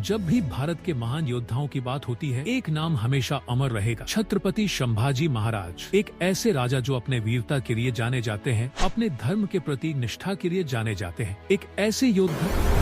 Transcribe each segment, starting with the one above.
जब भी भारत के महान योद्धाओं की बात होती है, एक नाम हमेशा अमर रहेगा, छत्रपति संभाजी महाराज। एक ऐसे राजा जो अपने वीरता के लिए जाने जाते हैं, अपने धर्म के प्रति निष्ठा के लिए जाने जाते हैं। एक ऐसे योद्धा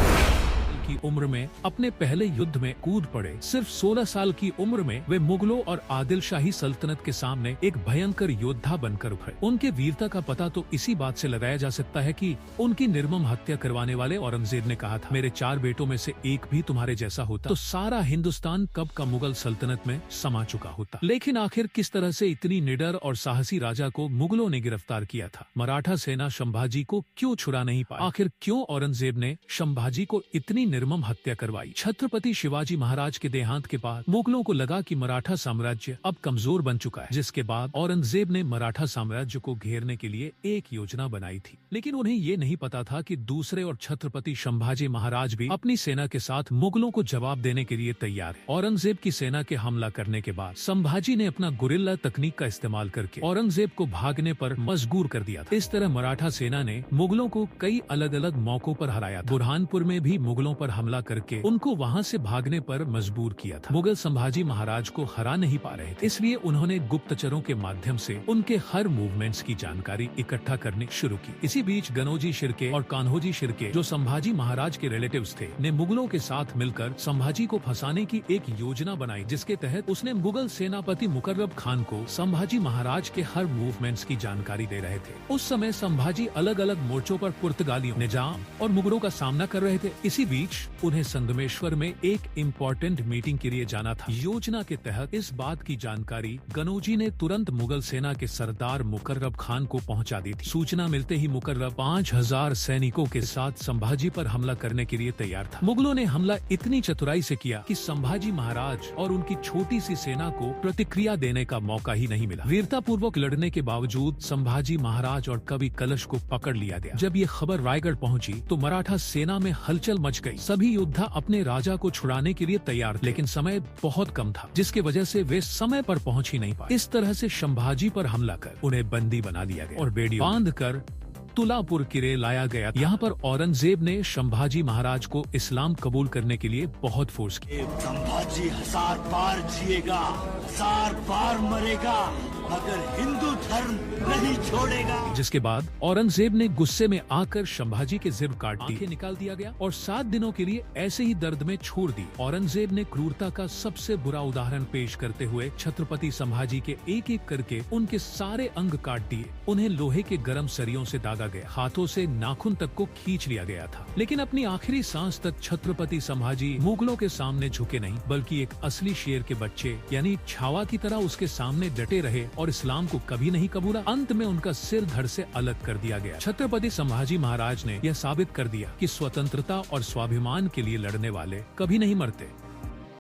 की उम्र में अपने पहले युद्ध में कूद पड़े। सिर्फ 16 साल की उम्र में वे मुगलों और आदिल शाही सल्तनत के सामने एक भयंकर योद्धा बनकर उभरे। उनके वीरता का पता तो इसी बात से लगाया जा सकता है कि उनकी निर्मम हत्या करवाने वाले औरंगजेब ने कहा था, मेरे 4 बेटों में से एक भी तुम्हारे जैसा होता तो सारा हिंदुस्तान कब का मुगल सल्तनत में समा चुका होता। लेकिन आखिर किस तरह से इतनी निडर और साहसी राजा को मुगलों ने गिरफ्तार किया था? मराठा सेना संभाजी को क्यों छुड़ा नहीं पाई? आखिर क्यों औरंगजेब ने संभाजी को इतनी निर्मम हत्या करवाई? छत्रपति शिवाजी महाराज के देहांत के बाद मुगलों को लगा कि मराठा साम्राज्य अब कमजोर बन चुका है, जिसके बाद औरंगजेब ने मराठा साम्राज्य को घेरने के लिए एक योजना बनाई थी। लेकिन उन्हें ये नहीं पता था कि दूसरे और छत्रपति संभाजी महाराज भी अपनी सेना के साथ मुगलों को जवाब देने के लिए तैयार है। औरंगजेब की सेना के हमला करने के बाद संभाजी ने अपना गुरिल्ला तकनीक का इस्तेमाल करके औरंगजेब को भागने पर मजबूर कर दिया था। इस तरह मराठा सेना ने मुगलों को कई अलग अलग मौकों पर हराया था। बुरहानपुर में भी मुगलों पर हमला करके उनको वहां से भागने पर मजबूर किया था। मुगल संभाजी महाराज को हरा नहीं पा रहे थे, इसलिए उन्होंने गुप्तचरों के माध्यम से उनके हर मूवमेंट्स की जानकारी इकट्ठा करनी शुरू की। इसी बीच गनोजी शिर्के और कान्होजी शिर्के, जो संभाजी महाराज के रिलेटिव्स थे, ने मुगलों के साथ मिलकर संभाजी को फंसाने की एक योजना बनाई, जिसके तहत उसने मुगल सेनापति मुकर्रब खान को संभाजी महाराज के हर मूवमेंट्स की जानकारी दे रहे थे। उस समय संभाजी अलग अलग मोर्चों पर पुर्तगालियों, निजाम और मुगलों का सामना कर रहे थे। इसी बीच उन्हें संगमेश्वर में एक इम्पोर्टेंट मीटिंग के लिए जाना था। योजना के तहत इस बात की जानकारी गनोजी ने तुरंत मुगल सेना के सरदार मुकर्रब खान को पहुंचा दी थी। सूचना मिलते ही मुकर्रब 5000 सैनिकों के साथ संभाजी पर हमला करने के लिए तैयार था। मुगलों ने हमला इतनी चतुराई से किया कि संभाजी महाराज और उनकी छोटी सी सेना को प्रतिक्रिया देने का मौका ही नहीं मिला। वीरता पूर्वक लड़ने के बावजूद संभाजी महाराज और कवि कलश को पकड़ लिया गया। जब ये खबर रायगढ़ पहुंची तो मराठा सेना में हलचल मच गई। सभी योद्धा अपने राजा को छुड़ाने के लिए तैयार थे, लेकिन समय बहुत कम था, जिसकी वजह से वे समय पर पहुंच ही नहीं पाए। इस तरह से संभाजी पर हमला कर उन्हें बंदी बना लिया गया और बेड़ी बांध कर तुलापुर किले लाया गया। यहाँ पर औरंगजेब ने संभाजी महाराज को इस्लाम कबूल करने के लिए बहुत फोर्स किया। संभाजी 1000 बार जिएगा, 1000 बार मरेगा, मगर हिंदू धर्म नहीं छोड़ेगा। जिसके बाद औरंगजेब ने गुस्से में आकर संभाजी के जिब काट दी, आंखें निकाल दिया गया और 7 दिनों के लिए ऐसे ही दर्द में छोड़ दी। औरंगजेब ने क्रूरता का सबसे बुरा उदाहरण पेश करते हुए छत्रपति संभाजी के एक एक करके उनके सारे अंग काट दिए। उन्हें लोहे के गर्म सरियों से दागा गया, हाथों से नाखून तक को खींच लिया गया था। लेकिन अपनी आखिरी सांस तक छत्रपति संभाजी मुगलों के सामने झुके नहीं, बल्कि एक असली शेर के बच्चे यानी छावा की तरह उसके सामने डटे रहे और इस्लाम को कभी नहीं कबूला। अंत में उनका सिर धड़ से अलग कर दिया गया। छत्रपति संभाजी महाराज ने यह साबित कर दिया कि स्वतंत्रता और स्वाभिमान के लिए लड़ने वाले कभी नहीं मरते।